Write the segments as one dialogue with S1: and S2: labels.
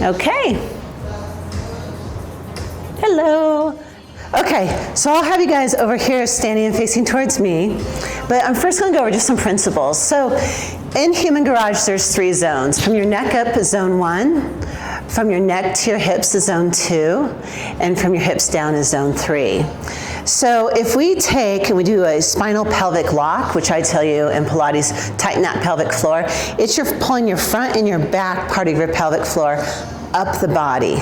S1: Okay. Hello. Okay, so I'll have you guys over here standing and facing towards me, but I'm first going to go over just some principles. So in Human Garage, there's 3 zones. From your neck up is zone 1, from your neck to your hips is zone 2, and from your hips down is zone 3. So if we take and we do a spinal pelvic lock, which I tell you in Pilates, tighten that pelvic floor, it's you're pulling your front and your back part of your pelvic floor up the body.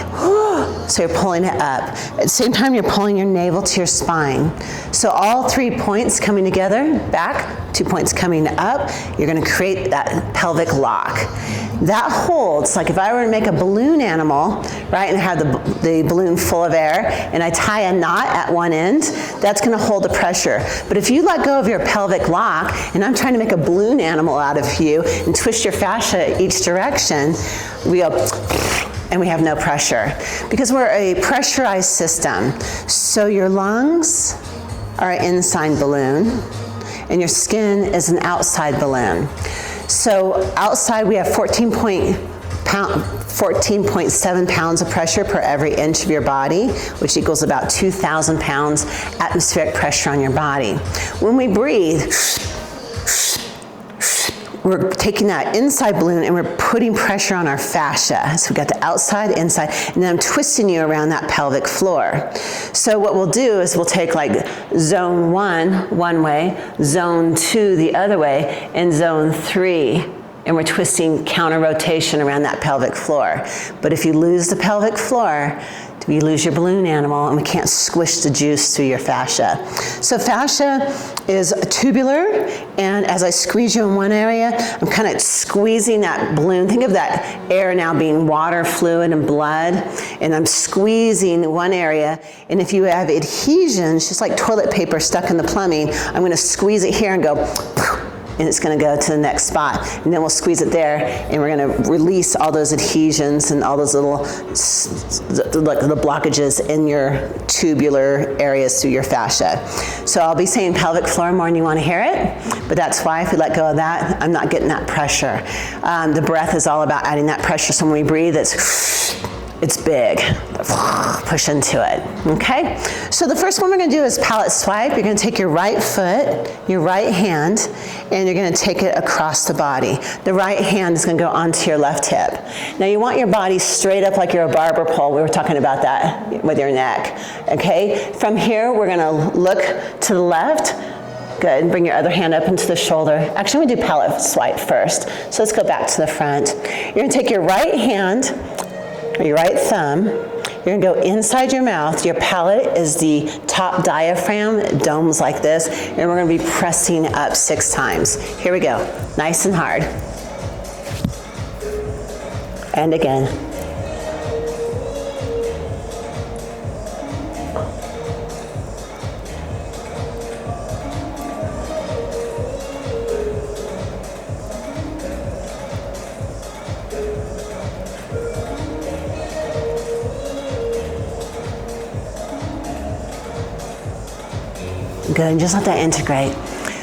S1: So you're pulling it up. At the same time, you're pulling your navel to your spine. So all 3 points coming together, back, 2 points coming up, you're going to create that pelvic lock. That holds, like if I were to make a balloon animal, right, and have the balloon full of air, and I tie a knot at one end, that's going to hold the pressure. But if you let go of your pelvic lock, and I'm trying to make a balloon animal out of you, and twist your fascia each direction, we go, and we have no pressure. Because we're a pressurized system. So your lungs are an inside balloon, and your skin is an outside balloon. So outside we have 14.7 pounds of pressure per every inch of your body, which equals about 2,000 pounds atmospheric pressure on your body. When we breathe, we're taking that inside balloon and we're putting pressure on our fascia. So we've got the outside, inside, and then I'm twisting you around that pelvic floor. So what we'll do is we'll take like zone 1 one way, zone 2 the other way, and zone 3, and we're twisting counter rotation around that pelvic floor. But if you lose the pelvic floor, you lose your balloon animal, and we can't squish the juice through your fascia. So fascia is tubular, and as I squeeze you in one area, I'm kind of squeezing that balloon. Think of that air now being water, fluid, and blood, and I'm squeezing one area, and if you have adhesions, just like toilet paper stuck in the plumbing, I'm going to squeeze it here and go, and it's going to go to the next spot, and then we'll squeeze it there, and we're going to release all those adhesions and all those little like the blockages in your tubular areas through your fascia. So I'll be saying pelvic floor more than you want to hear it, but that's why if we let go of that, I'm not getting that pressure. The breath is all about adding that pressure. So when we breathe, it's big. Push into it, okay? So the first one we're gonna do is palette swipe. You're gonna take your right foot, your right hand, and you're gonna take it across the body. The right hand is gonna go onto your left hip. Now you want your body straight up like you're a barber pole. We were talking about that with your neck, okay? From here, we're gonna look to the left. Good, bring your other hand up into the shoulder. Actually, I'm gonna do palette swipe first. So let's go back to the front. You're gonna take your right hand, or your right thumb, you're gonna go inside your mouth. Your palate is the top diaphragm, it domes like this, and we're gonna be pressing up 6 times. Here we go, nice and hard. And again. Good, and just let that integrate.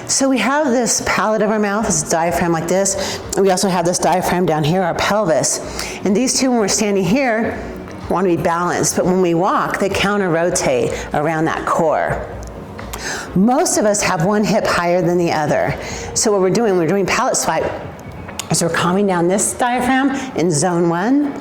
S1: So we have this palate of our mouth, this diaphragm like this, and we also have this diaphragm down here, our pelvis. And these two, when we're standing here, want to be balanced, but when we walk, they counter-rotate around that core. Most of us have one hip higher than the other. So what we're doing palate swipe, is we're calming down this diaphragm in zone 1,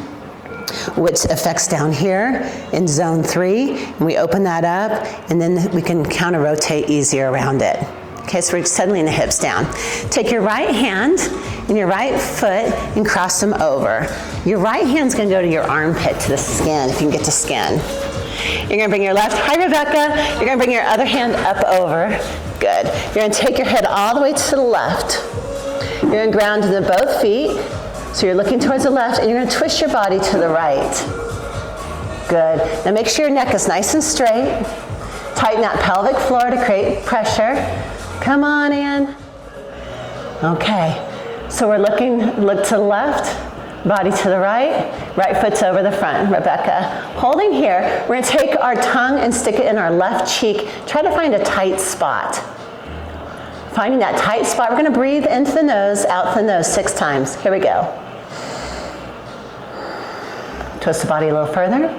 S1: which affects down here in zone 3, and we open that up, and then we can counter-rotate easier around it. Okay, so we're settling the hips down. Take your right hand and your right foot and cross them over. Your right hand's gonna go to your armpit, to the skin, if you can get to skin. You're gonna bring your left, hi Rebecca, you're gonna bring your other hand up over. Good. You're gonna take your head all the way to the left. You're gonna ground into both feet. So you're looking towards the left, and you're gonna twist your body to the right. Good. Now make sure your neck is nice and straight. Tighten that pelvic floor to create pressure. Come on in. Okay. So we're look to the left, body to the right foot's over the front, Rebecca. Holding here, we're gonna take our tongue and stick it in our left cheek. Try to find a tight spot. Finding that tight spot, we're gonna breathe into the nose, out the nose 6 times. Here we go. Twist the body a little further.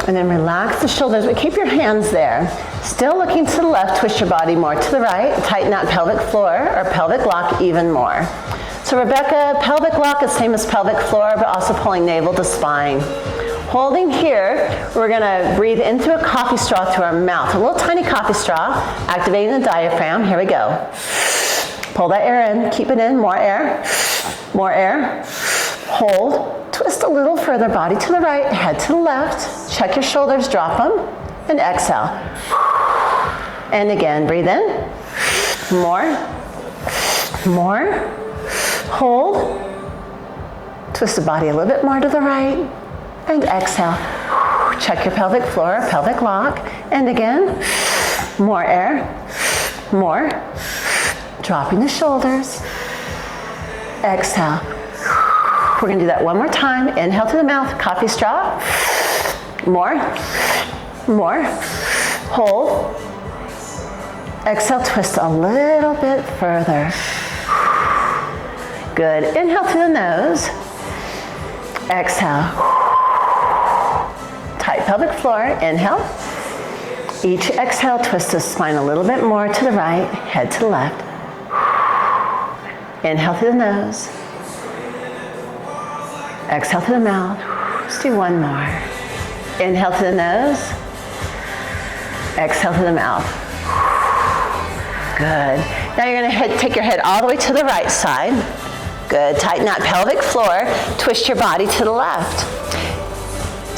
S1: And then relax the shoulders, but keep your hands there. Still looking to the left, twist your body more to the right. Tighten that pelvic floor or pelvic lock even more. So Rebecca, pelvic lock is same as pelvic floor, but also pulling navel to spine. Holding here, we're gonna breathe into a coffee straw through our mouth. A little tiny coffee straw, activating the diaphragm. Here we go. Pull that air in, keep it in, more air, more air. Hold. Twist a little further, body to the right, head to the left. Check your shoulders, drop them, and exhale. And again, breathe in. More. More. Hold. Twist the body a little bit more to the right, and exhale. Check your pelvic floor, pelvic lock. And again, more air. More. Dropping the shoulders. Exhale. We're gonna do that one more time. Inhale to the mouth, coffee straw. More, more. Hold. Exhale, twist a little bit further. Good. Inhale to the nose. Exhale. Tight pelvic floor. Inhale. Each exhale, twist the spine a little bit more to the right, head to the left. Inhale through the nose. Exhale to the mouth. Let's do one more. Inhale to the nose. Exhale to the mouth. Good. Now you're gonna take your head all the way to the right side. Good. Tighten that pelvic floor. Twist your body to the left.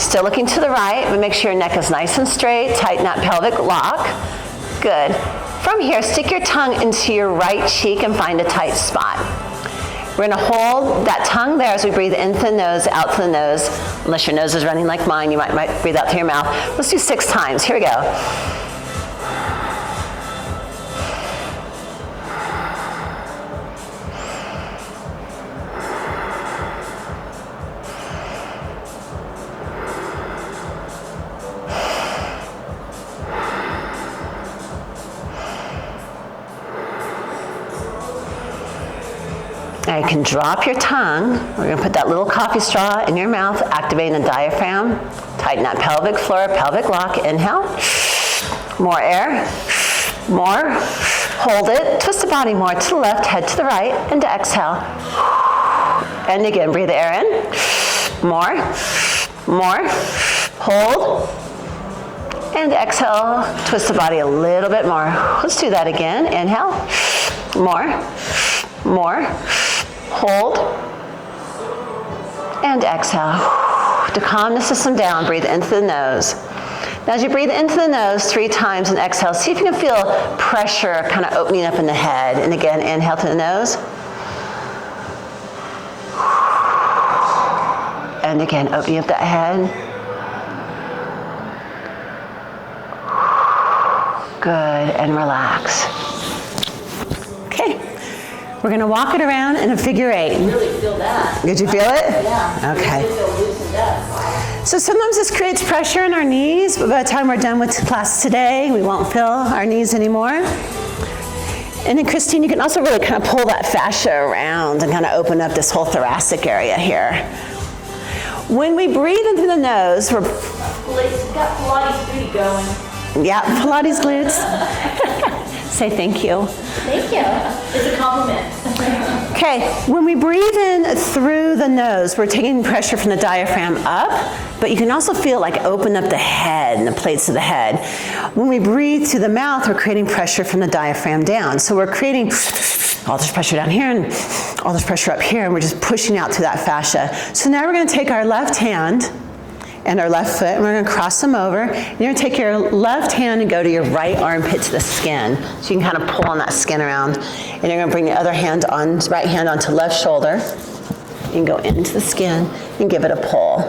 S1: Still looking to the right, but make sure your neck is nice and straight. Tighten that pelvic lock. Good. From here, stick your tongue into your right cheek and find a tight spot. We're gonna hold that tongue there as we breathe into the nose, out to the nose. Unless your nose is running like mine, you might breathe out through your mouth. Let's do 6 times. Here we go. Now you can drop your tongue. We're gonna put that little coffee straw in your mouth, activating the diaphragm. Tighten that pelvic floor, pelvic lock. Inhale. More air. More. Hold it. Twist the body more to the left, head to the right, and to exhale. And again, breathe the air in. More. More. Hold. And exhale. Twist the body a little bit more. Let's do that again. Inhale. More. More. Hold, and exhale. To calm the system down, breathe into the nose. Now as you breathe into the nose 3 times and exhale, see if you can feel pressure kind of opening up in the head. And again, inhale to the nose. And again, opening up that head. Good, and relax. Okay. We're gonna walk it around in a figure 8.
S2: I really feel that.
S1: Did you feel it?
S2: Yeah.
S1: Okay.
S2: I really feel loosened up.
S1: So sometimes this creates pressure in our knees, but by the time we're done with class today, we won't feel our knees anymore. And then Christine, you can also really kind of pull that fascia around and kind of open up this whole thoracic area here. When we breathe into the nose, we're...
S2: It's got Pilates booty going.
S1: Yeah, Pilates glutes. Say thank you.
S2: Thank you. It's a compliment.
S1: Okay, when we breathe in through the nose, we're taking pressure from the diaphragm up, but you can also feel like open up the head and the plates of the head. When we breathe through the mouth, we're creating pressure from the diaphragm down. So we're creating all this pressure down here and all this pressure up here, and we're just pushing out through that fascia. So now we're gonna take our left hand and our left foot, and we're gonna cross them over. And you're gonna take your left hand and go to your right armpit to the skin. So you can kind of pull on that skin around. And you're gonna bring the other hand on, right hand onto left shoulder. You can go into the skin and give it a pull.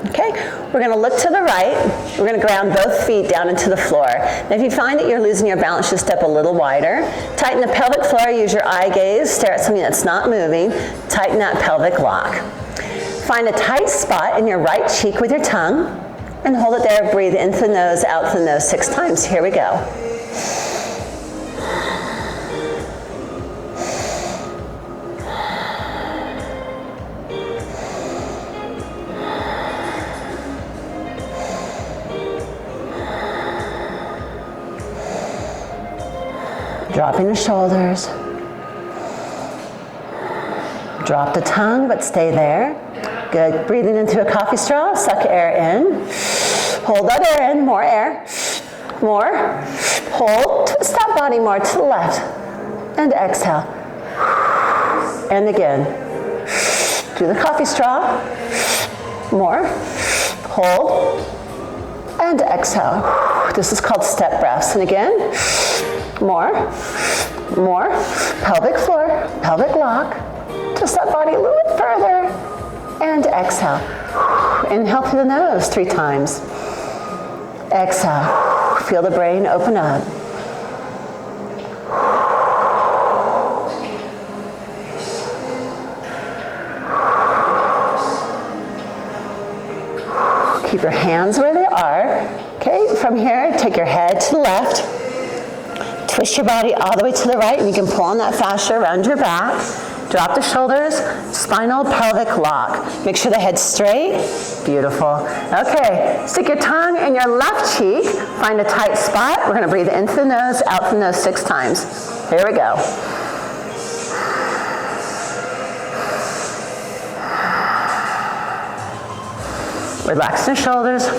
S1: Okay? we're going to look to the right. We're going to ground both feet down into the floor. Now, if you find that you're losing your balance, just step a little wider. Tighten the pelvic floor, use your eye gaze, stare at something that's not moving. Tighten that pelvic lock. Find a tight spot in your right cheek with your tongue and hold it there. Breathe into the nose, out through the nose 6 times. Here we go. Dropping the shoulders. Drop the tongue, but stay there. Good. Breathing into a coffee straw. Suck air in. Hold that air in. More air. More. Hold. Twist that body more to the left. And exhale. And again. Do the coffee straw. More. Hold. And exhale. This is called step breaths. And again. More. More. Pelvic floor. Pelvic lock. Twist that body a little bit further. And exhale. Inhale through the nose 3 times. Exhale. Feel the brain open up. Keep your hands where they are. Okay, from here, take your head to the left. Twist your body all the way to the right, and you can pull on that fascia around your back. Drop the shoulders, spinal pelvic lock. Make sure the head's straight. Beautiful. Okay, stick your tongue in your left cheek. Find a tight spot. We're gonna breathe into the nose, out the nose 6 times. Here we go. Relax the shoulders.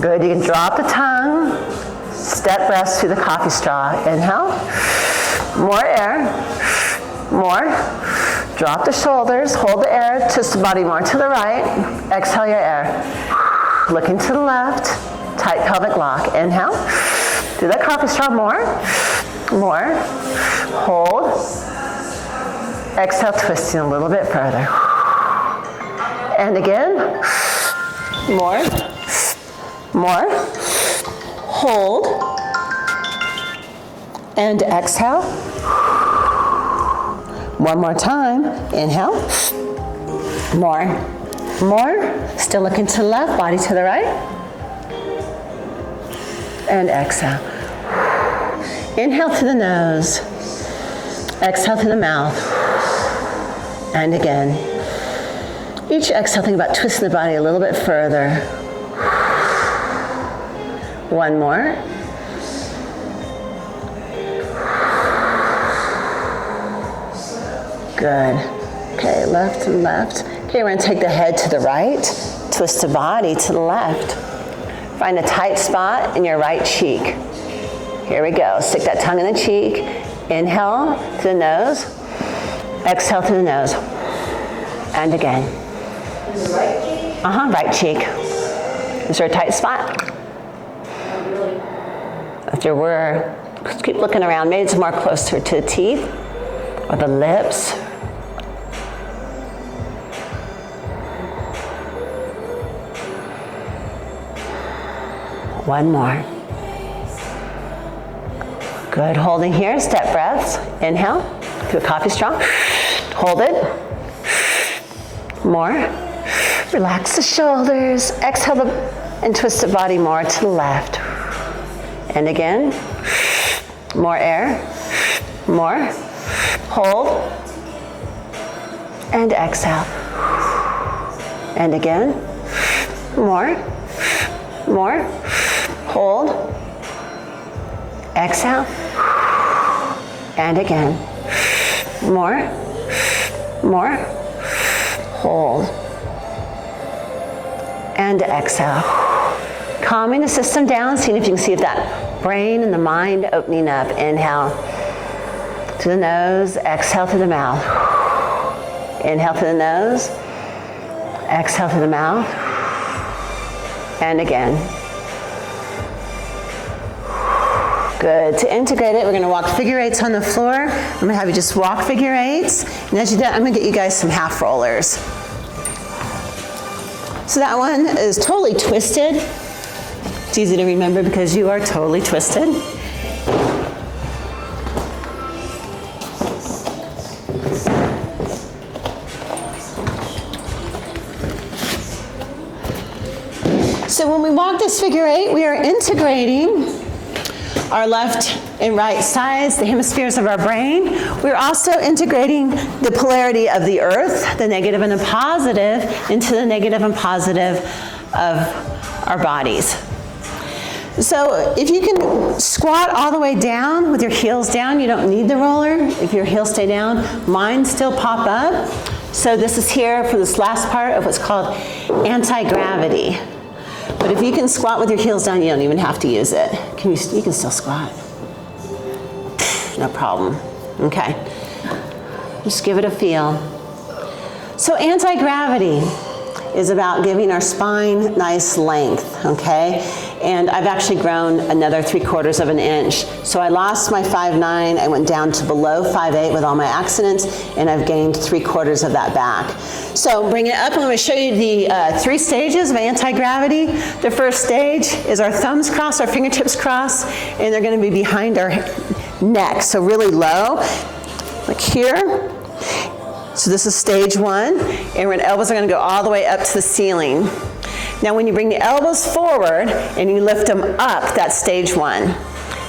S1: Good, you can drop the tongue, step breaths through the coffee straw. Inhale, more air, more. Drop the shoulders, hold the air, twist the body more to the right. Exhale your air. Looking to the left, tight pelvic lock. Inhale, do that coffee straw more, more. Hold. Exhale, twisting a little bit further. And again, more. More. Hold. And exhale. One more time. Inhale. More. More. Still looking to the left, body to the right. And exhale. Inhale to the nose. Exhale to the mouth. And again. Each exhale, think about twisting the body a little bit further. One more. Good. Okay, left and left. Okay, we're going to take the head to the right, twist the body to the left. Find a tight spot in your right cheek. Here we go. Stick that tongue in the cheek. Inhale to the nose. Exhale to the nose. And again.
S2: Right cheek?
S1: Right cheek. Is there a tight spot? If there were, just keep looking around. Maybe it's more closer to the teeth or the lips. One more. Good, holding here, step breaths. Inhale, do a coffee straw. Hold it. More. Relax the shoulders. Exhale and twist the body more to the left. And again, more air, more, hold, and exhale. And again, more, hold, exhale, and again, more, hold, and exhale. Calming the system down, seeing if you can see if that brain and the mind opening up. Inhale to the nose, exhale to the mouth. Inhale to the nose, exhale to the mouth, and again. Good. To integrate it, we're going to walk figure eights on the floor. I'm going to have you just walk figure eights. And as you do that, I'm going to get you guys some half rollers. So that one is totally twisted. It's easy to remember because you are totally twisted. So when we walk this figure eight, we are integrating our left and right sides, the hemispheres of our brain. We're also integrating the polarity of the earth, the negative and the positive, into the negative and positive of our bodies. So if you can squat all the way down with your heels down, you don't need the roller. If your heels stay down, mine still pop up. So this is here for this last part of what's called anti-gravity. But if you can squat with your heels down, you don't even have to use it. You can still squat. No problem. Okay. Just give it a feel. So anti-gravity is about giving our spine nice length, okay? And I've actually grown another 3/4 of an inch. So I lost my 5'9", I went down to below 5'8" with all my accidents, and I've gained 3/4 of that back. So bring it up, and I'm going to show you the 3 stages of anti-gravity. The first stage is our thumbs cross, our fingertips cross, and they're going to be behind our neck, so really low, like here. So this is stage 1, and our elbows are going to go all the way up to the ceiling. Now when you bring the elbows forward and you lift them up, that's stage 1.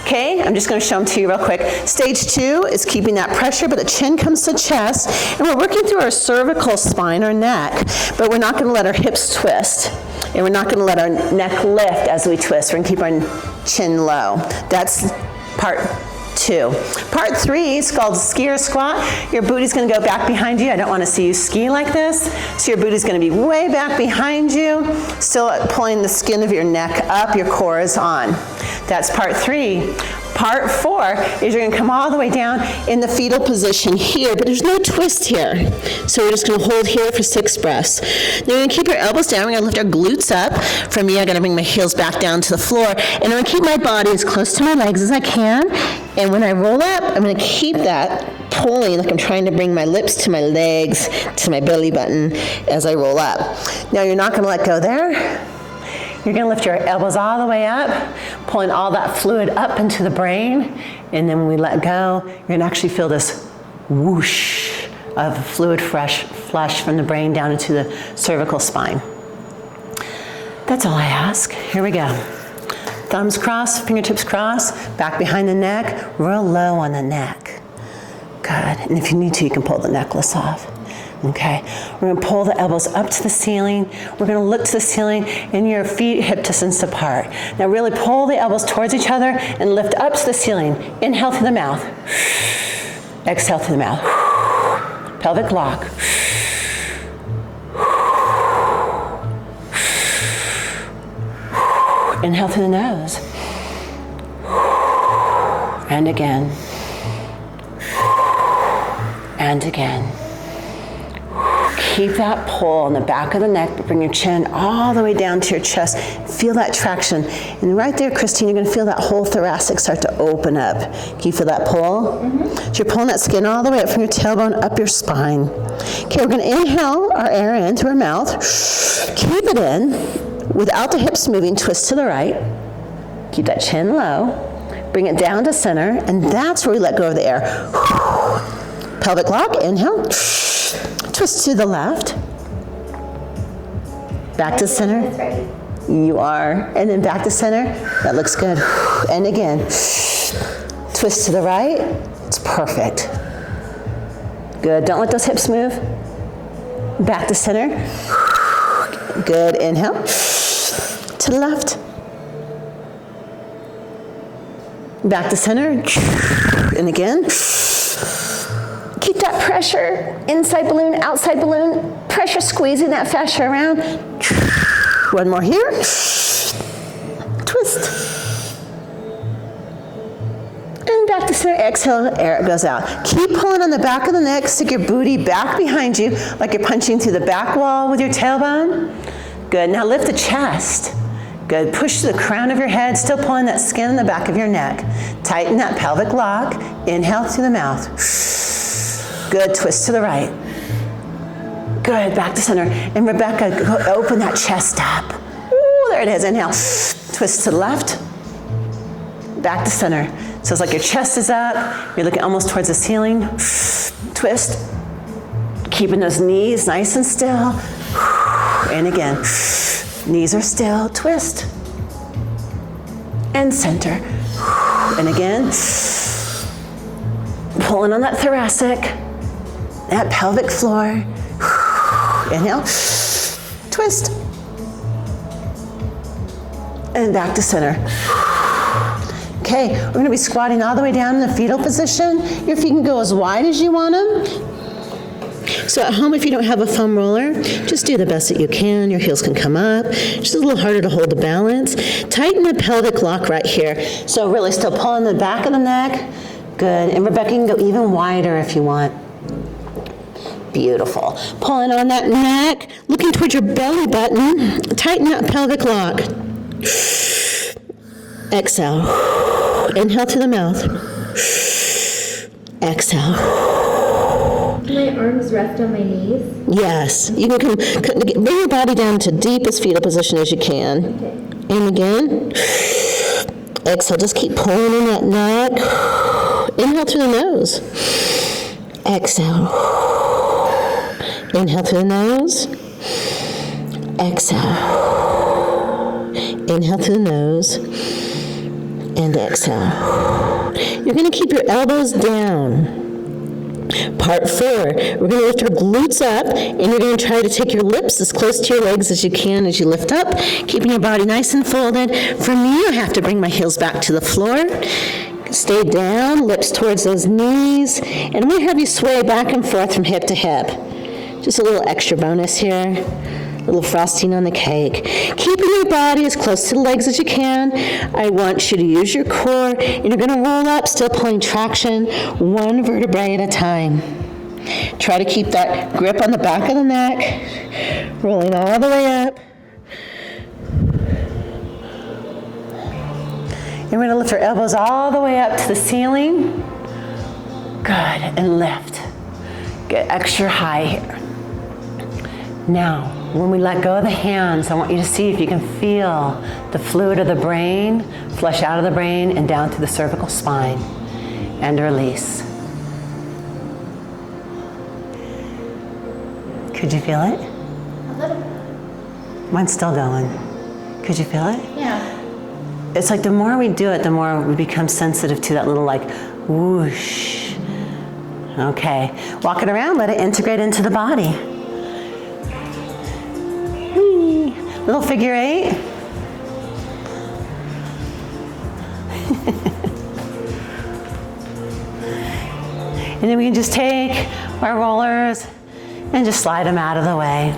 S1: Okay, I'm just going to show them to you real quick. Stage 2 is keeping that pressure, but the chin comes to chest, and we're working through our cervical spine, our neck, but we're not going to let our hips twist, and we're not going to let our neck lift as we twist. We're going to keep our chin low. That's part 2. Part 3 is called skier squat. Your booty's going to go back behind you. I don't want to see you ski like this. So your booty's going to be way back behind you, still pulling the skin of your neck up. Your core is on. That's part 3. Part 4 is you're going to come all the way down in the fetal position here, but there's no twist here. So we're just going to hold here for 6 breaths. Then we're going to keep our elbows down. We're going to lift our glutes up. For me, I'm going to bring my heels back down to the floor, and I'm going to keep my body as close to my legs as I can. And when I roll up, I'm going to keep that pulling, like I'm trying to bring my lips to my legs, to my belly button as I roll up. Now you're not going to let go there. You're going to lift your elbows all the way up, pulling all that fluid up into the brain, and then when we let go, you're going to actually feel this whoosh of fluid flush from the brain down into the cervical spine. That's all I ask. Here we go. Thumbs cross, fingertips cross, back behind the neck, real low on the neck. Good. And if you need to, you can pull the necklace off. Okay, we're going to pull the elbows up to the ceiling. We're going to look to the ceiling and your feet hip distance apart. Now really pull the elbows towards each other and lift up to the ceiling. Inhale through the mouth. Exhale through the mouth. Pelvic lock. Inhale through the nose. And again. And again. Keep that pull on the back of the neck, but bring your chin all the way down to your chest. Feel that traction. And right there, Christine, you're going to feel that whole thoracic start to open up. Can you feel that pull? Mm-hmm. So you're pulling that skin all the way up from your tailbone up your spine. Okay, we're going to inhale our air in through our mouth. Keep it in without the hips moving. Twist to the right. Keep that chin low. Bring it down to center, and that's where we let go of the air. Pelvic lock, inhale. Twist to the left. Back to center. You are. And then back to center. That looks good. And again. Twist to the right. It's perfect. Good. Don't let those hips move. Back to center. Good. Inhale. To the left. Back to center. And again. Keep that pressure, inside balloon, outside balloon, pressure squeezing that fascia around. One more here. Twist. And back to center, exhale, air goes out. Keep pulling on the back of the neck, stick your booty back behind you like you're punching through the back wall with your tailbone. Good, now lift the chest. Good. Push to the crown of your head, still pulling that skin in the back of your neck. Tighten that pelvic lock. Inhale through the mouth. Good. Twist to the right. Good. Back to center. And Rebecca, go open that chest up. Ooh, there it is. Inhale. Twist to the left. Back to center. So it's like your chest is up. You're looking almost towards the ceiling. Twist. Keeping those knees nice and still. And again. Knees are still. Twist. And center. And again. Pulling on that thoracic. That pelvic floor. Inhale. Twist. And back to center. Okay, we're going to be squatting all the way down in the fetal position. Your feet can go as wide as you want them. So at home, if you don't have a foam roller, just do the best that you can. Your heels can come up. Just a little harder to hold the balance. Tighten the pelvic lock right here. So really still pulling the back of the neck. Good. And Rebecca, you can go even wider if you want. Beautiful. Pulling on that neck, looking towards your belly button. Tighten that pelvic lock. Exhale. Inhale to the mouth. Exhale.
S3: Can my arms rest on my knees?
S1: Yes. You can bring your body down to deepest fetal position as you can. Okay. And again. Exhale. Just keep pulling in that neck. Inhale through the nose. Exhale. Inhale through the nose. Exhale. Inhale through the nose. And exhale. You're going to keep your elbows down. Part 4, we're going to lift our glutes up, and you're going to try to take your lips as close to your legs as you can as you lift up, keeping your body nice and folded. For me, I have to bring my heels back to the floor. Stay down, lips towards those knees, and I'm going to have you sway back and forth from hip to hip. Just a little extra bonus here. A little frosting on the cake. Keeping your body as close to the legs as you can. I want you to use your core, and you're going to roll up, still pulling traction, one vertebrae at a time. Try to keep that grip on the back of the neck, rolling all the way up. And we're going to lift our elbows all the way up to the ceiling. Good, and lift. Get extra high here. Now, when we let go of the hands, I want you to see if you can feel the fluid of the brain flush out of the brain and down to the cervical spine. And release. Could you feel it?
S3: A little bit.
S1: Mine's still going. Could you feel it?
S3: Yeah.
S1: It's like the more we do it, the more we become sensitive to that little like whoosh. Okay, walk it around, let it integrate into the body. Little figure 8. And then we can just take our rollers and just slide them out of the way.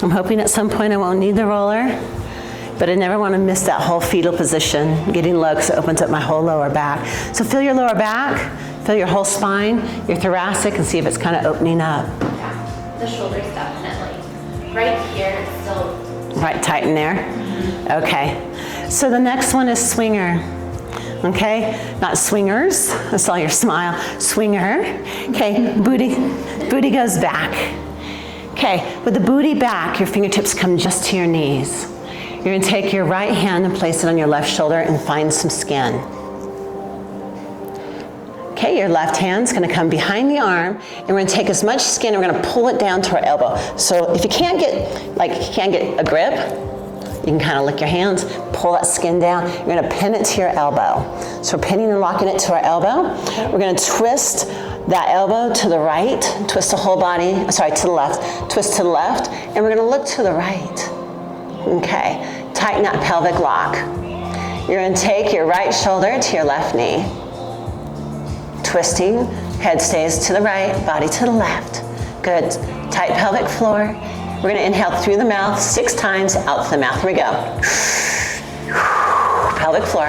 S1: I'm hoping at some point I won't need the roller, but I never want to miss that whole fetal position, getting low because it opens up my whole lower back. So feel your lower back, feel your whole spine, your thoracic, and see if it's kind of opening up.
S3: Yeah, the shoulders definitely. Right here, it's still.
S1: Right, tighten there. Okay. So the next one is swinger. Okay, not swingers. I saw your smile. Swinger. Okay, booty goes back. Okay, with the booty back, your fingertips come just to your knees. You're going to take your right hand and place it on your left shoulder and find some skin. Okay, your left hand's going to come behind the arm, and we're going to take as much skin and we're going to pull it down to our elbow. So if you can't get a grip, you can kind of lick your hands, pull that skin down. You're going to pin it to your elbow. So we're pinning and locking it to our elbow. We're going to twist that elbow to the right, twist the whole body, to the left, twist to the left, and we're going to look to the right. Okay, tighten that pelvic lock. You're going to take your right shoulder to your left knee. Twisting, head stays to the right, body to the left. Good, tight pelvic floor. We're gonna inhale through the mouth 6 times, out through the mouth. Here we go. Pelvic floor.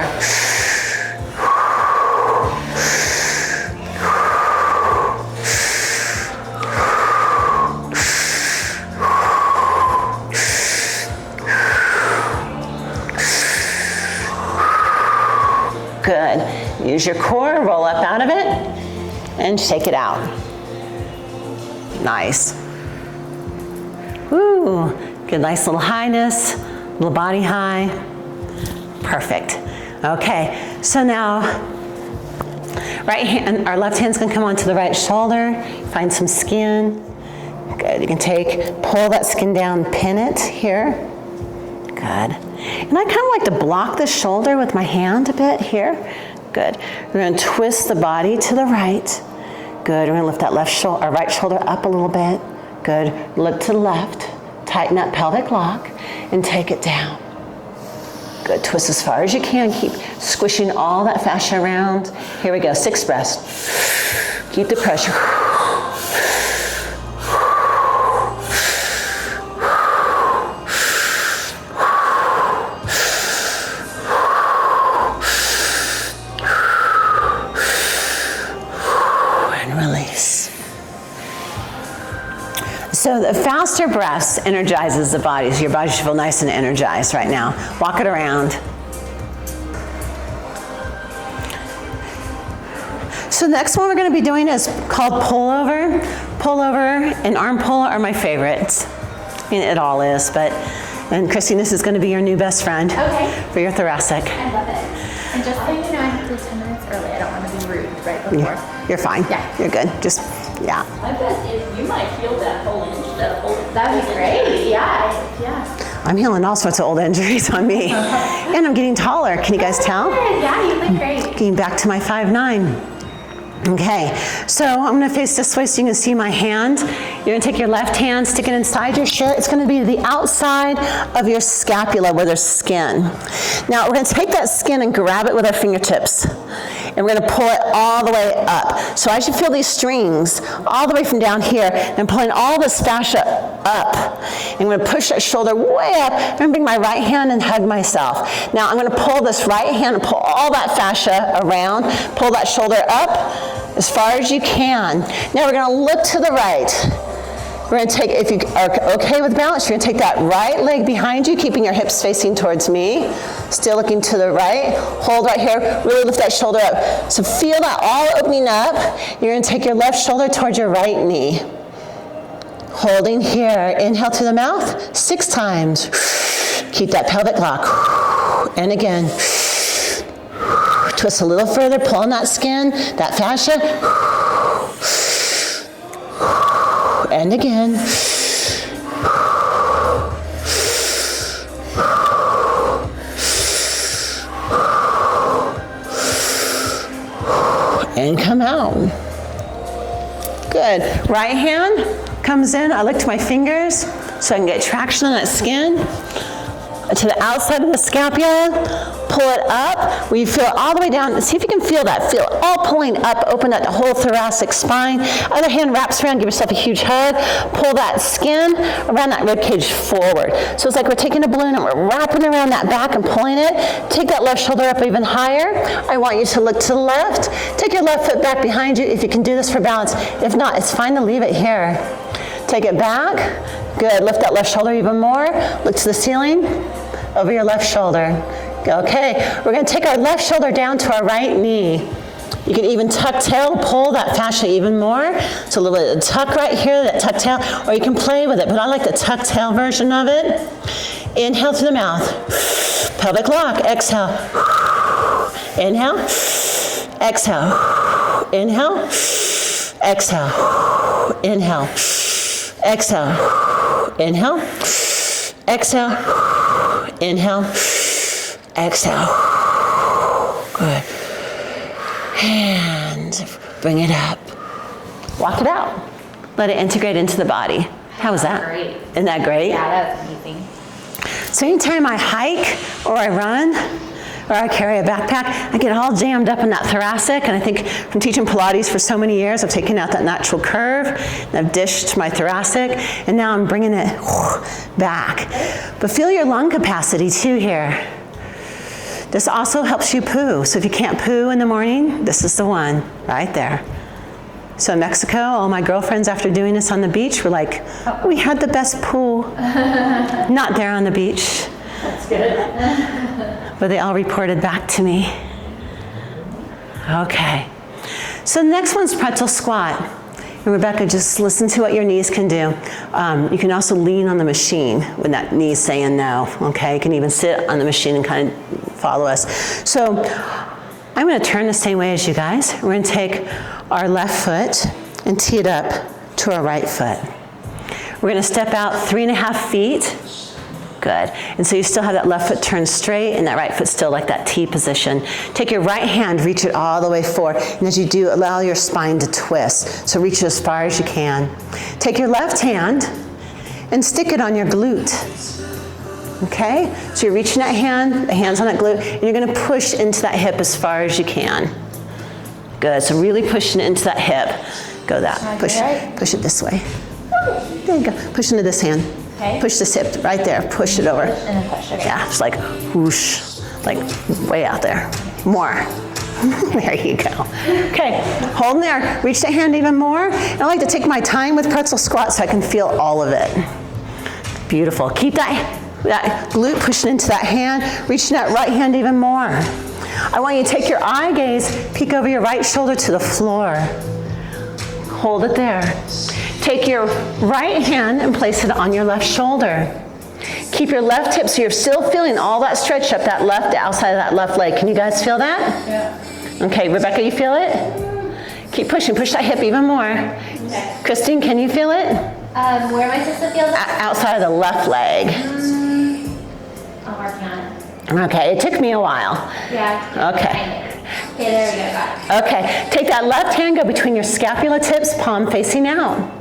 S1: Good. Use your core, roll up out of it, and shake it out. Nice. Woo, good, nice little highness, little body high. Perfect. Okay, so now, right hand, our left hand's gonna come onto the right shoulder, find some skin. Good, you can pull that skin down, pin it here. Good. And I kind of like to block the shoulder with my hand a bit here. Good. We're going to twist the body to the right. Good. We're going to lift that right shoulder up a little bit. Good. Look to the left. Tighten that pelvic lock and take it down. Good. Twist as far as you can. Keep squishing all that fascia around. Here we go. 6 breaths. Keep the pressure. So the faster breaths energizes the body, so your body should feel nice and energized right now. Walk it around. So the next one we're going to be doing is called pullover. Pullover and arm pull are my favorites. I mean, it all is, and Christine, this is going to be your new best friend for your thoracic.
S3: I love it. And just so you know, I have to 10 minutes early. I don't want to be rude right before.
S1: You're fine.
S3: Yeah.
S1: You're good. Just, yeah.
S2: I bet you might feel that whole inch,
S3: That'd be great. Yeah.
S1: I'm healing all sorts of old injuries on me. And I'm getting taller. Can you guys tell?
S3: Yeah, you look great.
S1: Getting back to my 5'9". Okay, so I'm gonna face this way so you can see my hand. You're gonna take your left hand, stick it inside your shirt. It's gonna be the outside of your scapula where there's skin. Now we're gonna take that skin and grab it with our fingertips. And we're gonna pull it all the way up. So as you feel these strings, all the way from down here, I'm pulling all this fascia up. And I'm gonna push that shoulder way up. I'm gonna bring my right hand and hug myself. Now I'm gonna pull this right hand and pull all that fascia around, pull that shoulder up as far as you can. Now we're gonna look to the right. We're gonna take, if you are okay with balance, you're gonna take that right leg behind you, keeping your hips facing towards me. Still looking to the right. Hold right here, really lift that shoulder up. So feel that all opening up. You're gonna take your left shoulder towards your right knee. Holding here, inhale through the mouth, 6 times. Keep that pelvic lock. And again. Twist a little further, pull on that skin, that fascia. And again. And come out. Good. Right hand comes in. I look to my fingers so I can get traction on that skin. To the outside of the scapula. Pull it up, where you feel it all the way down. See if you can feel that. Feel it all pulling up, open that whole thoracic spine. Other hand wraps around, give yourself a huge hug. Pull that skin around that rib cage forward. So it's like we're taking a balloon and we're wrapping around that back and pulling it. Take that left shoulder up even higher. I want you to look to the left. Take your left foot back behind you if you can do this for balance. If not, it's fine to leave it here. Take it back. Good, lift that left shoulder even more. Look to the ceiling, over your left shoulder. Okay, we're gonna take our left shoulder down to our right knee. You can even tuck tail, pull that fascia even more. So a little bit of tuck right here, that tuck tail, or you can play with it, but I like the tuck tail version of it. Inhale through the mouth. Pelvic lock, exhale. Inhale, exhale. Inhale, exhale. Inhale, exhale. Inhale, exhale. Inhale. Exhale. Good. And bring it up. Walk it out. Let it integrate into the body. How was that?
S3: Great.
S1: Isn't that great?
S3: Yeah, that's amazing.
S1: So anytime I hike or I run or I carry a backpack, I get all jammed up in that thoracic, and I think from teaching Pilates for so many years, I've taken out that natural curve, and I've dished my thoracic, and now I'm bringing it back. But feel your lung capacity too here. This also helps you poo. So if you can't poo in the morning, this is the one right there. So in Mexico, all my girlfriends after doing this on the beach were like, we had the best pool. Not there on the beach.
S2: That's good.
S1: But they all reported back to me. Okay. So the next one's pretzel squat. And Rebecca, just listen to what your knees can do. You can also lean on the machine when that knee's saying no, okay? You can even sit on the machine and kind of follow us. So I'm gonna turn the same way as you guys. We're gonna take our left foot and tee it up to our right foot. We're gonna step out 3.5 feet. Good. And so you still have that left foot turned straight and that right foot still like that T position. Take your right hand, reach it all the way forward. And as you do, allow your spine to twist. So reach it as far as you can. Take your left hand and stick it on your glute. Okay? So you're reaching that hand, the hand's on that glute, and you're gonna push into that hip as far as you can. Good. So really pushing it into that hip. Go that. Push it this way. There you go. Push into this hand.
S3: Okay.
S1: Push this hip right there. Push it over.
S3: And then push, okay.
S1: Yeah, it's like whoosh, like way out there. More. There you go. Okay, hold there. Reach the hand even more. And I like to take my time with pretzel squat so I can feel all of it. Beautiful. Keep that glute pushing into that hand. Reaching that right hand even more. I want you to take your eye gaze, peek over your right shoulder to the floor. Hold it there. Take your right hand and place it on your left shoulder. Keep your left hip so you're still feeling all that stretch up that left, outside of that left leg. Can you guys feel that? Yeah. Okay, Rebecca, you feel it? Keep pushing, push that hip even more. Okay. Christine, can you feel it?
S3: Where am I supposed to feel that?
S1: Outside of the left leg.
S3: I'm working on it.
S1: Okay, it took me a while.
S3: Yeah.
S1: Okay.
S3: Okay, there we go, got it.
S1: Okay, take that left hand, go between your scapula tips, palm facing out.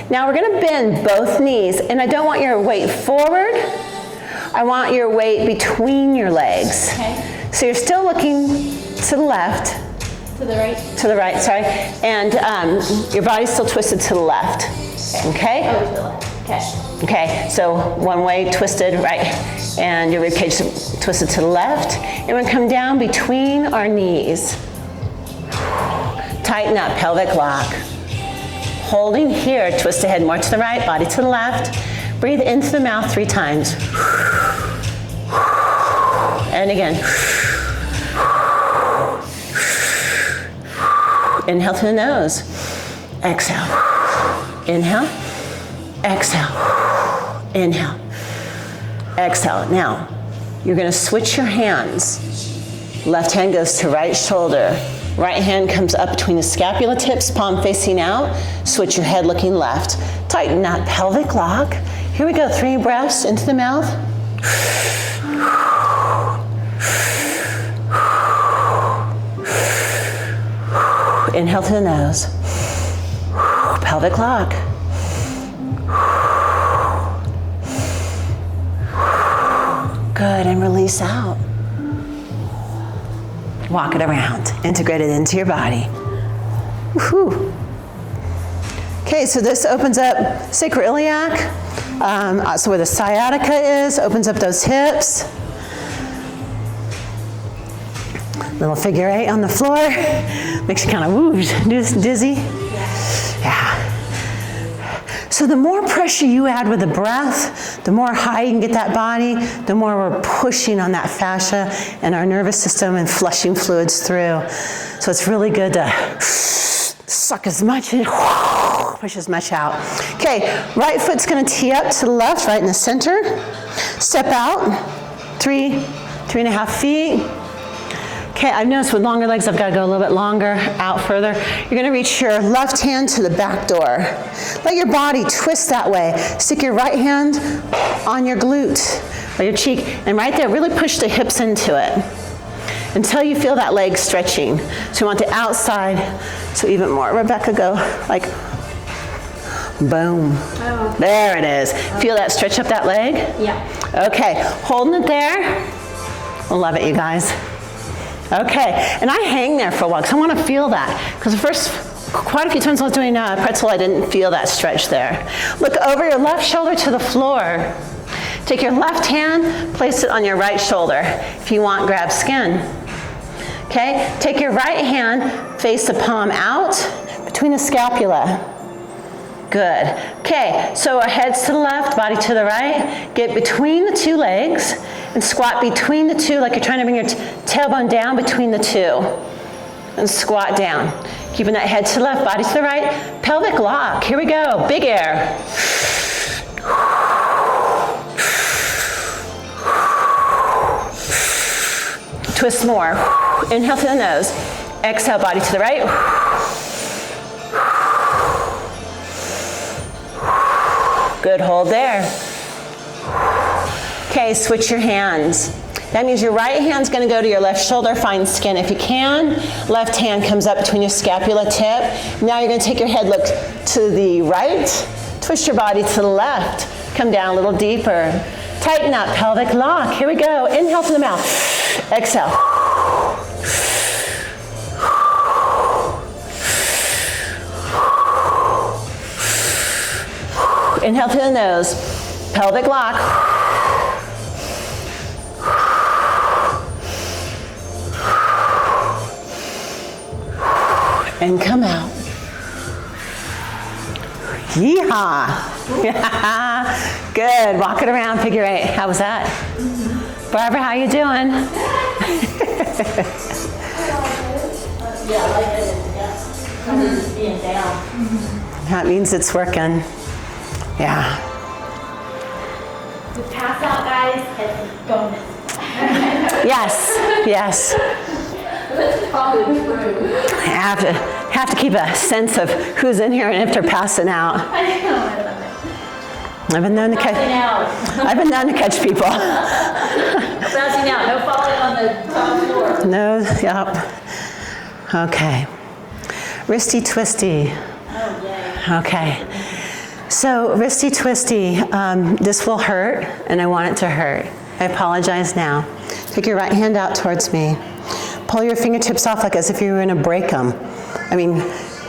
S1: Now we're gonna bend both knees, and I don't want your weight forward. I want your weight between your legs.
S3: Okay.
S1: So you're still looking to the left.
S3: To the right?
S1: To the right, sorry. And your body's still twisted to the left. Okay?
S3: Oh, to the left. Okay.
S1: Okay, so one way twisted, right, and your rib cage twisted to the left. And we're gonna come down between our knees. Tighten up, pelvic lock. Holding here, twist the head more to the right, body to the left. Breathe into the mouth 3 times. And again. Inhale through the nose. Exhale. Inhale. Exhale. Inhale. Exhale. Now, you're going to switch your hands. Left hand goes to right shoulder. Right hand comes up between the scapula tips, palm facing out. Switch your head looking left. Tighten that pelvic lock. Here we go, 3 breaths into the mouth. Inhale through the nose. Pelvic lock. Good, and release out. Walk it around, integrate it into your body. Woohoo. Okay, so this opens up sacroiliac, so where the sciatica is, opens up those hips. Little figure 8 on the floor, makes you kind of whoosh, dizzy. Yeah. So the more pressure you add with the breath, the more high you can get that body, the more we're pushing on that fascia and our nervous system and flushing fluids through. So it's really good to suck as much in, push as much out. Okay, right foot's gonna tee up to the left, right in the center. Step out, 3.5 feet. Okay, I've noticed with longer legs, I've got to go a little bit longer, out further. You're going to reach your left hand to the back door. Let your body twist that way. Stick your right hand on your glute, or your cheek, and right there, really push the hips into it until you feel that leg stretching. So you want the outside, so even more. Rebecca, go like, boom. Oh. There it is. Feel that stretch up that leg?
S3: Yeah.
S1: Okay, holding it there. I love it, you guys. Okay, and I hang there for a while because I want to feel that. Because the first, quite a few times I was doing pretzel, I didn't feel that stretch there. Look over your left shoulder to the floor. Take your left hand, place it on your right shoulder. If you want, grab skin. Okay, take your right hand, face the palm out between the scapula. Good. Okay, so our heads to the left, body to the right. Get between the 2 legs and squat between the 2 like you're trying to bring your tailbone down between the 2. and squat down. Keeping that head to the left, body to the right. Pelvic lock. Here we go. Big air. Twist more. Inhale through the nose. Exhale, body to the right. Good, hold there. Okay, switch your hands. That means your right hand's gonna go to your left shoulder, find skin if you can. Left hand comes up between your scapula tip. Now you're gonna take your head, look to the right, twist your body to the left, come down a little deeper. Tighten up, pelvic lock. Here we go. Inhale through the mouth. Exhale. Inhale through the nose. Pelvic lock. And come out. Yeehaw. Good. Walk it around, figure eight. How was that? Barbara, how you doing?
S2: Yeah, I like it. Yeah. I'm just being down.
S1: That means it's working. Yeah.
S3: We pass out, guys. It's a bonus.
S1: Yes. Yes.
S2: That's probably true.
S1: I have to keep a sense of who's in here and if they're passing out.
S3: I know, I love it.
S1: I've been known to
S2: Passing
S1: catch.
S2: out.
S1: I've been known to catch people.
S2: Passing out. No falling on the top floor.
S1: No. Yep. Okay. Wristy twisty.
S2: Oh, yay.
S1: Okay. So wristy twisty. This will hurt, and I want it to hurt. I apologize now. Take your right hand out towards me. Pull your fingertips off like as if you were going to break them. I mean,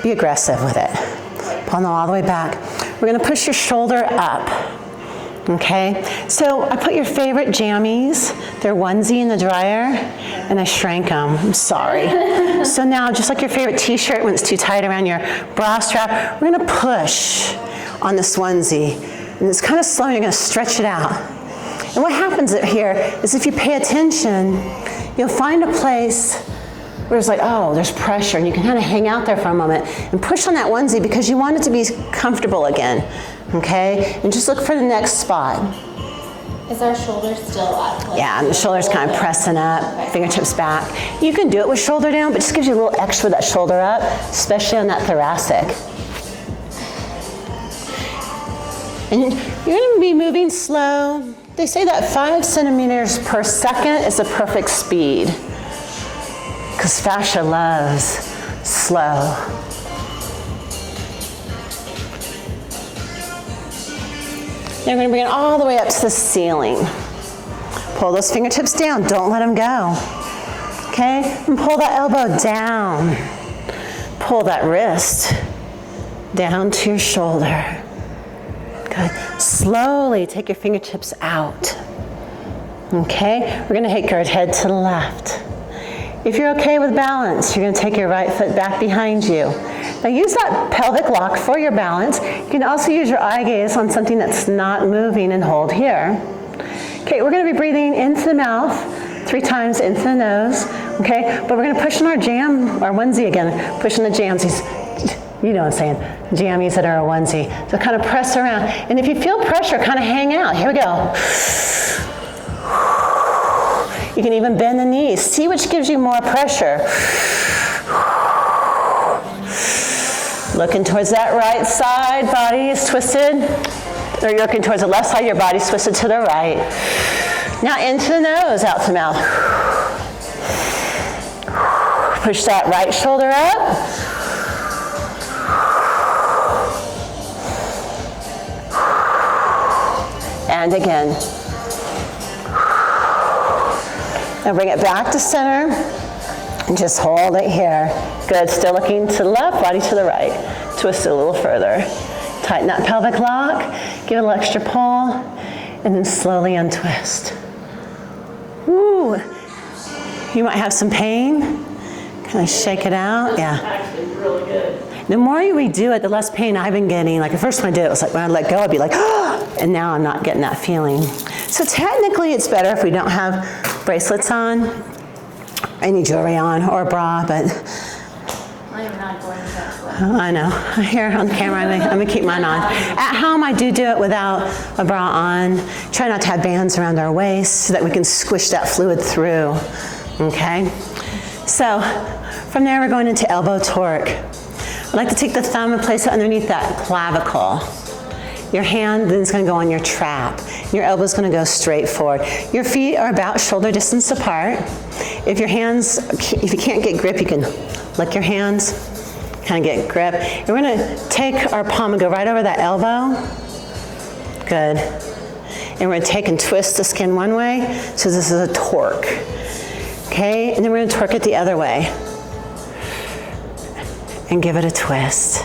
S1: be aggressive with it. Pull them all the way back. We're going to push your shoulder up. Okay? So I put your favorite jammies, they're onesie in the dryer, and I shrank them. I'm sorry. So now, just like your favorite t-shirt when it's too tight around your bra strap, we're going to push on this onesie. And it's kind of slow, and you're going to stretch it out. And what happens here is if you pay attention, you'll find a place where it's like, oh, there's pressure, and you can kind of hang out there for a moment and push on that onesie because you want it to be comfortable again, okay? And just look for the next spot.
S3: Is our shoulder still out of place?
S1: Yeah, and the shoulder's kind of pressing up, fingertips back. You can do it with shoulder down, but just gives you a little extra with that shoulder up, especially on that thoracic. And you're going to be moving slow. They say that 5 centimeters per second is the perfect speed because fascia loves slow. Now we're going to bring it all the way up to the ceiling. Pull those fingertips down. Don't let them go. Okay? And pull that elbow down. Pull that wrist down to your shoulder. Good. Slowly take your fingertips out. Okay? We're going to take our head to the left. If you're okay with balance, you're going to take your right foot back behind you. Now use that pelvic lock for your balance. You can also use your eye gaze on something that's not moving and hold here. Okay, we're going to be breathing into the mouth 3 times into the nose. Okay, but we're going to push on our onesie again. Push on the jamsies. You know what I'm saying, jammies that are a onesie. So kind of press around. And if you feel pressure, kind of hang out. Here we go. You can even bend the knees. See which gives you more pressure. Looking towards that right side, body is twisted. Or you're looking towards the left side, your body's twisted to the right. Now into the nose, out the mouth. Push that right shoulder up. And again. Now bring it back to center and just hold it here. Good, still looking to the left, body to the right. Twist it a little further. Tighten that pelvic lock, give it a little extra pull, and then slowly untwist. Woo! You might have some pain. Kind of shake it out, yeah.
S2: Actually, really good.
S1: The more we do it, the less pain I've been getting. Like the first time I did it, it was like when I let go, I'd be like, oh! And now I'm not getting that feeling. So technically it's better if we don't have bracelets on, any jewelry on, or a bra, but I know. Here on camera, I'm gonna keep mine on. At home, I do it without a bra on. Try not to have bands around our waist so that we can squish that fluid through, okay? So from there, we're going into elbow torque. I'd like to take the thumb and place it underneath that clavicle. Your hand then is going to go on your trap. Your elbow is going to go straight forward. Your feet are about shoulder distance apart. If you can't get grip, you can lick your hands, kind of get grip. And we're going to take our palm and go right over that elbow. Good. And we're going to take and twist the skin one way. So this is a torque. Okay, and then we're going to torque it the other way. And give it a twist.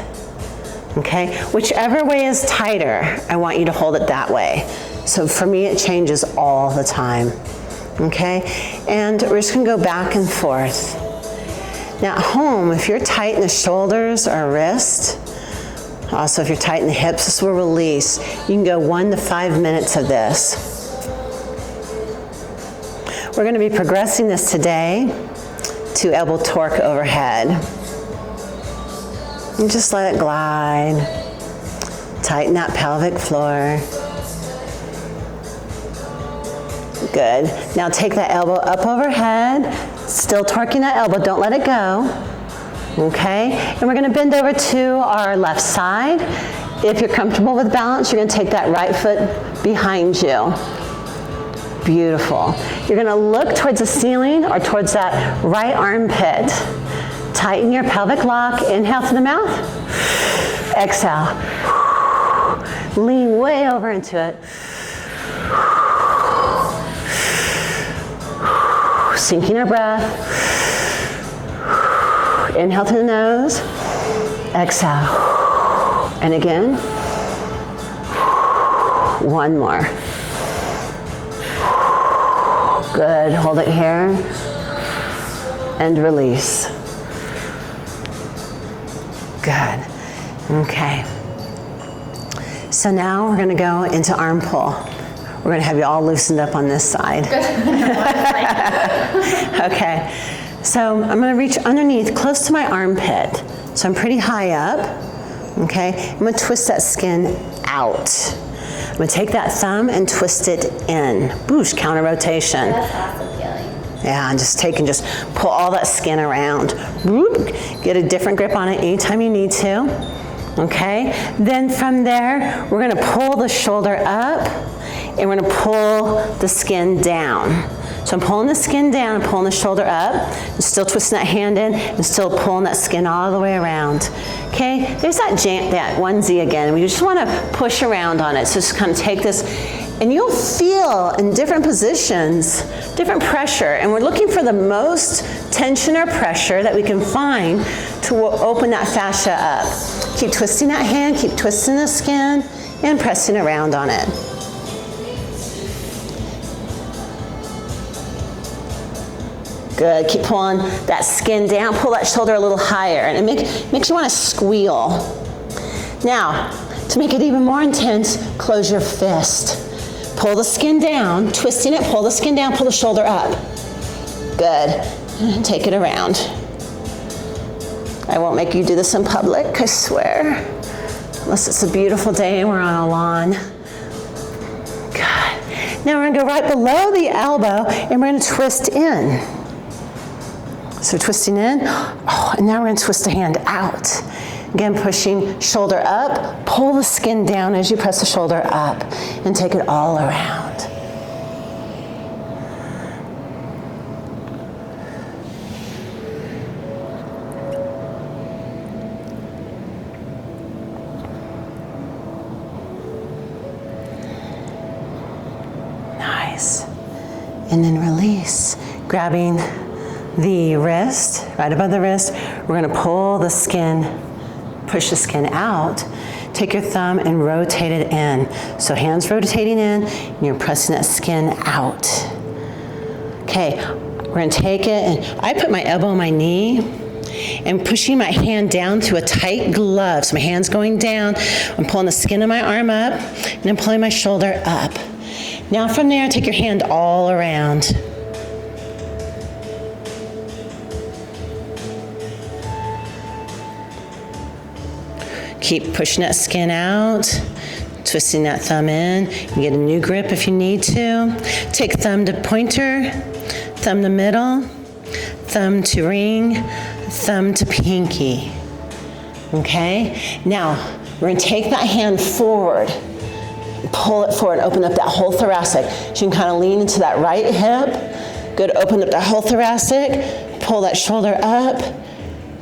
S1: Okay, whichever way is tighter, I want you to hold it that way. So for me, it changes all the time. Okay, and we're just gonna go back and forth. Now at home, if you're tight in the shoulders or wrist, also if you're tight in the hips, this will release. You can go 1 to 5 minutes of this. We're gonna be progressing this today to elbow torque overhead. And just let it glide. Tighten that pelvic floor. Good. Now take that elbow up overhead. Still torquing that elbow. Don't let it go. Okay? And we're going to bend over to our left side. If you're comfortable with balance, you're going to take that right foot behind you. Beautiful. You're going to look towards the ceiling or towards that right armpit. Tighten your pelvic lock. Inhale through the mouth. Exhale. Lean way over into it. Sinking our breath. Inhale through the nose. Exhale. And again. One more. Good. Hold it here. And release. Good. Okay. So now we're going to go into arm pull. We're going to have you all loosened up on this side. Okay. So I'm going to reach underneath, close to my armpit. So I'm pretty high up. Okay. I'm going to twist that skin out. I'm going to take that thumb and twist it in. Boosh, counter rotation.
S3: That's awesome feeling.
S1: Yeah, and just pull all that skin around. Whoop, get a different grip on it anytime you need to. Okay, then from there, we're gonna pull the shoulder up and we're gonna pull the skin down. So I'm pulling the skin down and pulling the shoulder up, and still twisting that hand in and still pulling that skin all the way around. Okay, there's that onesie again. We just wanna push around on it. So just kind of take this, and you'll feel in different positions, different pressure, and we're looking for the most tension or pressure that we can find to open that fascia up. Keep twisting that hand, keep twisting the skin, and pressing around on it. Good, keep pulling that skin down, pull that shoulder a little higher, and it makes you want to squeal. Now, to make it even more intense, close your fist. Pull the skin down, twisting it, pull the skin down, pull the shoulder up. Good, and take it around. I won't make you do this in public, I swear. Unless it's a beautiful day and we're on a lawn. Good. Now we're gonna go right below the elbow and we're gonna twist in. So twisting in, and now we're gonna twist the hand out. Again, pushing shoulder up, pull the skin down as you press the shoulder up, and take it all around. Nice. And then release, grabbing the wrist, right above the wrist. We're gonna pull the skin, push the skin out. Take your thumb and rotate it in. So hands rotating in, and you're pressing that skin out. Okay, we're gonna take it, and I put my elbow on my knee, and pushing my hand down through a tight glove. So my hand's going down, I'm pulling the skin of my arm up, and I'm pulling my shoulder up. Now from there, take your hand all around. keep pushing that skin out, twisting that thumb in. You can get a new grip if you need to. Take thumb to pointer, thumb to middle, thumb to ring, thumb to pinky. Okay? Now, we're gonna take that hand forward, pull it forward, open up that whole thoracic. So you can kind of lean into that right hip. Good, open up that whole thoracic, pull that shoulder up.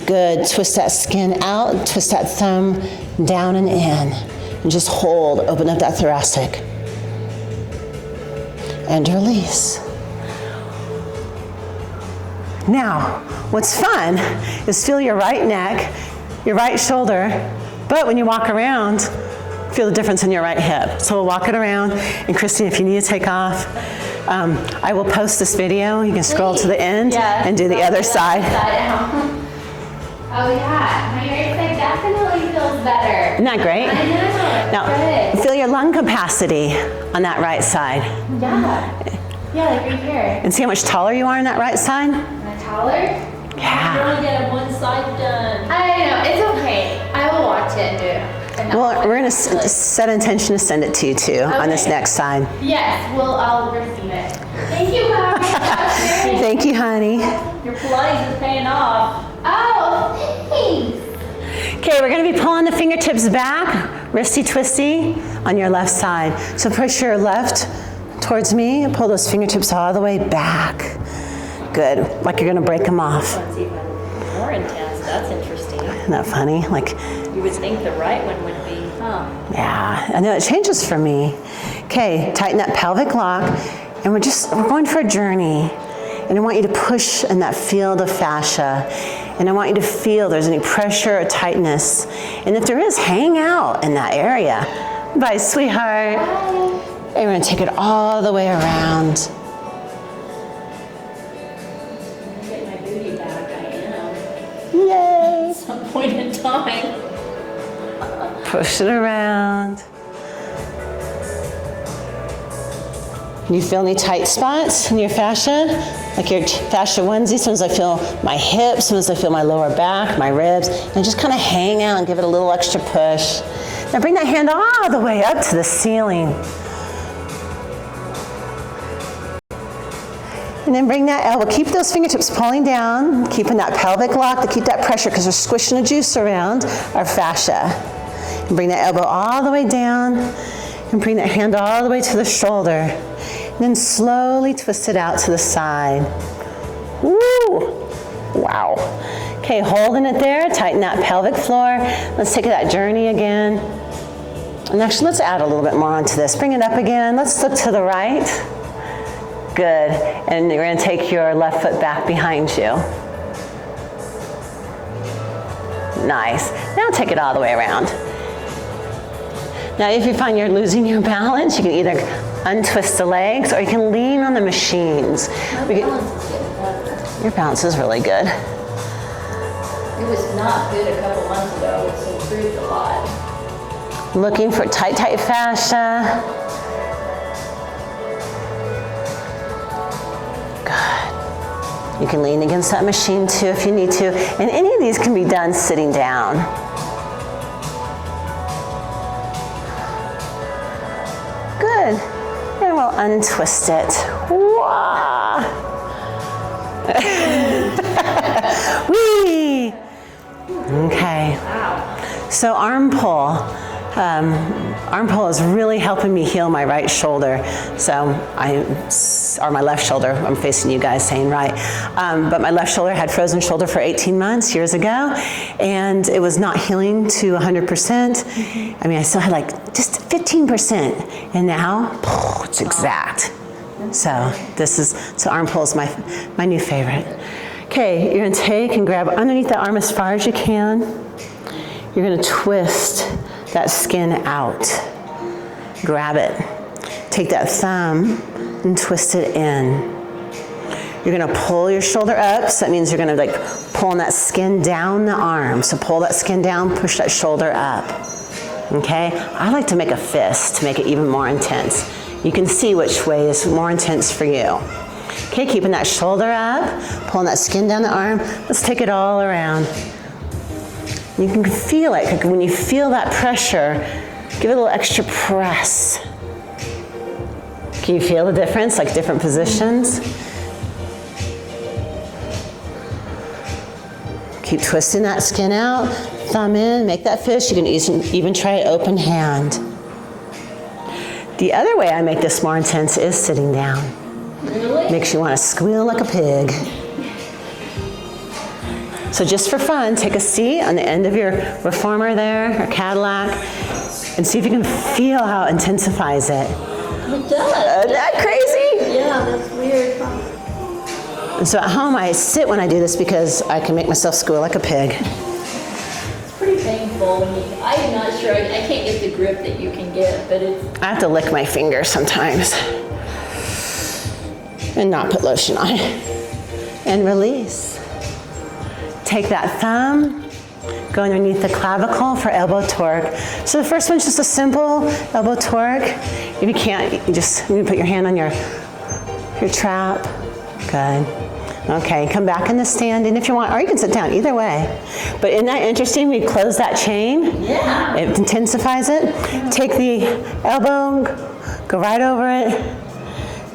S1: Good, twist that skin out, twist that thumb down and in. And just hold, open up that thoracic. And release. Now, what's fun is feel your right neck, your right shoulder, but when you walk around, feel the difference in your right hip. So we'll walk it around, and Christine, if you need to take off, I will post this video. You can scroll to the end and do the other side.
S3: Oh yeah, my right side definitely feels better.
S1: Isn't that great?
S3: I know.
S1: Now,
S3: good.
S1: feel your lung capacity on that right side.
S3: Yeah, like right here.
S1: And see how much taller you are on that right side?
S3: Am I taller?
S1: Yeah.
S2: You're only getting one side done.
S3: I know, it's okay. I will watch it and do it. And
S1: Well, we're going to set intention to send it to you too on this next side.
S3: Yes, well, I'll receive it. Thank you, guys.
S1: Thank you, honey.
S2: Your Pilates is paying off.
S3: Oh, thanks.
S1: Okay, we're going to be pulling the fingertips back, wristy twisty on your left side. So push your left towards me and pull those fingertips all the way back. Good, like you're going to break them off.
S2: That's even more intense. That's interesting.
S1: Isn't that funny? Like,
S2: You would think the right one would be, huh?
S1: yeah, I know it changes for me. Okay, tighten that pelvic lock, and we're going for a journey. And I want you to push in that field of fascia. And I want you to feel there's any pressure or tightness. And if there is, hang out in that area. Bye, sweetheart.
S3: Bye.
S1: And we're gonna take it all the way around.
S2: Get my booty back, I am.
S1: Yay.
S2: At some point in time.
S1: Push it around. You feel any tight spots in your fascia? Like your fascia onesie, sometimes I feel my hips, sometimes I feel my lower back, my ribs, and just kind of hang out and give it a little extra push. Now bring that hand all the way up to the ceiling. And then bring that elbow, keep those fingertips pulling down, keeping that pelvic lock to keep that pressure because we're squishing the juice around our fascia. And bring that elbow all the way down and bring that hand all the way to the shoulder. And then slowly twist it out to the side. Woo! Wow. Okay, holding it there, tighten that pelvic floor. Let's take that journey again. And actually, let's add a little bit more onto this. Bring it up again. Let's look to the right. Good. And you're going to take your left foot back behind you. Nice. Now take it all the way around. Now, if you find you're losing your balance, you can either untwist the legs or you can lean on the machines. Your balance is really good.
S2: It was not good a couple months ago. It's improved a lot.
S1: Looking for tight fascia. Good. You can lean against that machine too if you need to. And any of these can be done sitting down. Good. And we'll untwist it. Wah! Whee! Okay. So arm pull. Arm pull is really helping me heal my right shoulder. Or my left shoulder. I'm facing you guys saying right. But my left shoulder had frozen shoulder for 18 months years ago, and it was not healing to 100%. I mean, I still had like just 15%, and now it's exact. So arm pull is my new favorite. Okay, you're gonna take and grab underneath the arm as far as you can. You're gonna twist that skin out. Grab it. Take that thumb and twist it in. You're gonna pull your shoulder up, so that means you're gonna like pulling that skin down the arm. So pull that skin down, push that shoulder up. Okay? I like to make a fist to make it even more intense. You can see which way is more intense for you. Okay, keeping that shoulder up, pulling that skin down the arm. Let's take it all around. You can feel it. Like when you feel that pressure, give it a little extra press. Can you feel the difference, like different positions? Keep twisting that skin out, thumb in, make that fist. You can even try it open hand. The other way I make this more intense is sitting down.
S2: Really?
S1: Makes you want to squeal like a pig. So just for fun, take a seat on the end of your reformer there, or Cadillac, and see if you can feel how it intensifies it.
S2: It does.
S1: Isn't that crazy?
S2: Yeah, that's weird.
S1: And so at home I sit when I do this because I can make myself squeal like a pig.
S2: It's pretty painful when I'm not sure, I can't get the grip that you can get, but it's...
S1: I have to lick my fingers sometimes and not put lotion on. And release. Take that thumb, go underneath the clavicle for elbow torque. So the first one's just a simple elbow torque. If you can't, you put your hand on your trap. Good. Okay, come back in the standing if you want, or you can sit down, either way. But isn't that interesting? We close that chain.
S2: Yeah.
S1: It intensifies it. Take the elbow, go right over it,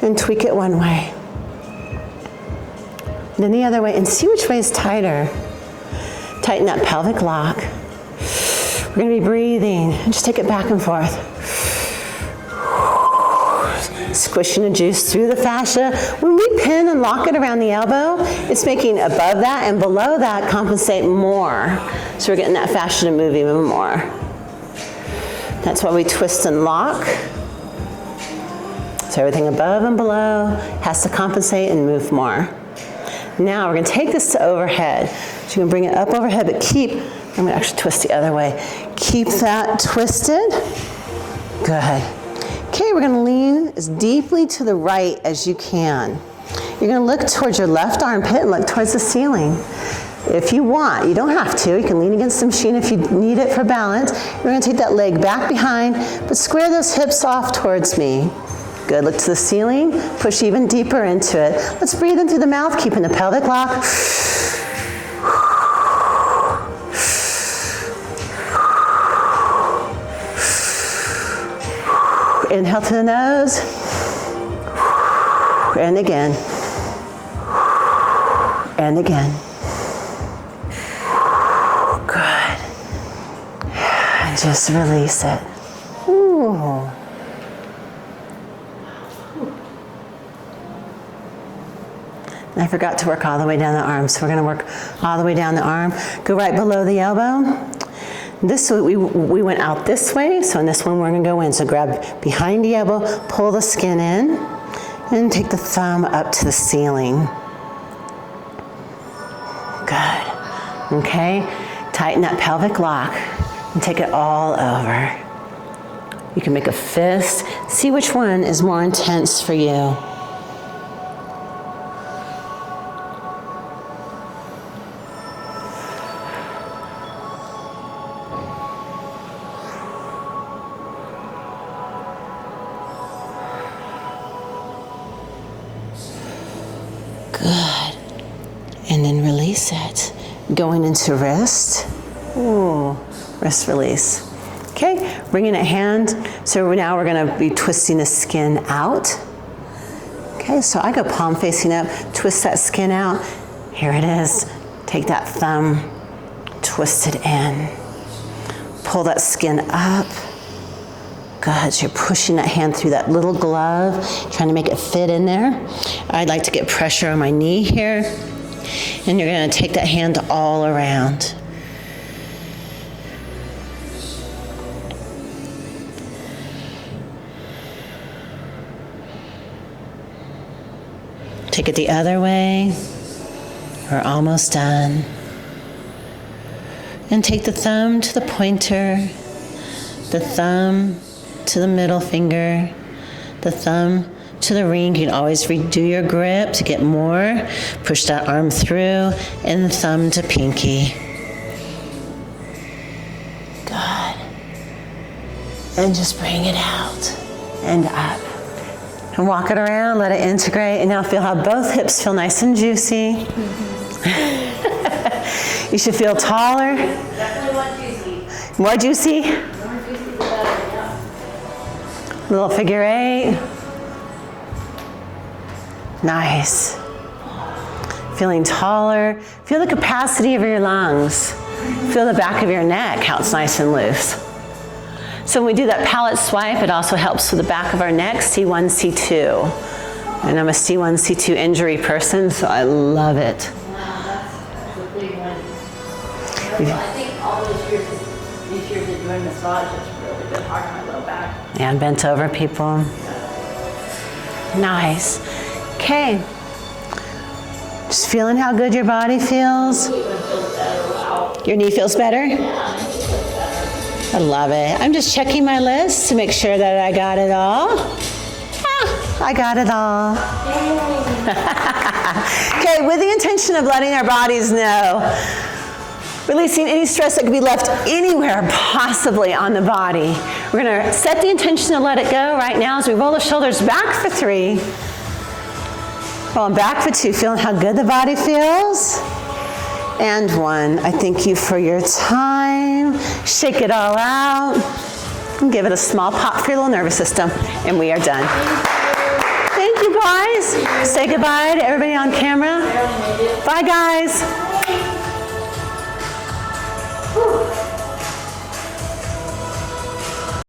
S1: and tweak it one way. Then the other way, and see which way is tighter. Tighten that pelvic lock. We're gonna be breathing, and just take it back and forth. Squishing the juice through the fascia. When we pin and lock it around the elbow, it's making above that and below that compensate more. So we're getting that fascia to move even more. That's why we twist and lock. So everything above and below has to compensate and move more. Now we're going to take this to overhead. So you can bring it up overhead, but I'm going to actually twist the other way. Keep that twisted. Good. Okay, we're going to lean as deeply to the right as you can. You're going to look towards your left armpit and look towards the ceiling. If you want, you don't have to. You can lean against the machine if you need it for balance. You're going to take that leg back behind, but square those hips off towards me. Good, look to the ceiling, push even deeper into it. Let's breathe in through the mouth, keeping the pelvic lock. Inhale to the nose, and again, and again. Good. And just release it. Ooh. And I forgot to work all the way down the arm, so we're going to work all the way down the arm. Go right below the elbow. This we went out this way, so in this one we're going to go in. So grab behind the elbow, pull the skin in, and take the thumb up to the ceiling. Good. Okay, tighten that pelvic lock and take it all over. You can make a fist. See which one is more intense for you. Good. And then release it. Going into wrist. Ooh, wrist release. Okay, bringing it hand. So now we're going to be twisting the skin out. Okay, so I go palm facing up, twist that skin out. Here it is. Take that thumb, twist it in. Pull that skin up. Good, so you're pushing that hand through that little glove, trying to make it fit in there. I'd like to get pressure on my knee here. And you're going to take that hand all around. Take it the other way. We're almost done. And take the thumb to the pointer, the thumb to the middle finger, the thumb to the ring. You can always redo your grip to get more. Push that arm through, and the thumb to pinky. Good. And just bring it out and up. And walk it around, let it integrate, and now feel how both hips feel nice and juicy. You should feel taller.
S2: Definitely
S1: More juicy?
S2: More juicy the better, yeah.
S1: Little figure 8. Nice. Feeling taller. Feel the capacity of your lungs. Feel the back of your neck, how it's nice and loose. So when we do that palate swipe, it also helps with the back of our neck, C1, C2. And I'm a C1, C2 injury person, so I love it.
S2: That's a big one. I think all these years of doing massage has really been hard on my low back.
S1: And bent over people. Nice. Okay. Just feeling how good your body feels. Your knee feels better? I love it. I'm just checking my list to make sure that I got it all. I got it all. Okay, with the intention of letting our bodies know, releasing any stress that could be left anywhere possibly on the body. We're going to set the intention to let it go right now as we roll the shoulders back for 3. Rolling back for 2, feeling how good the body feels. And 1. I thank you for your time. Shake it all out. And give it a small pop for your little nervous system. And we are done. Thank you, guys. Say goodbye to everybody on camera. Bye, guys.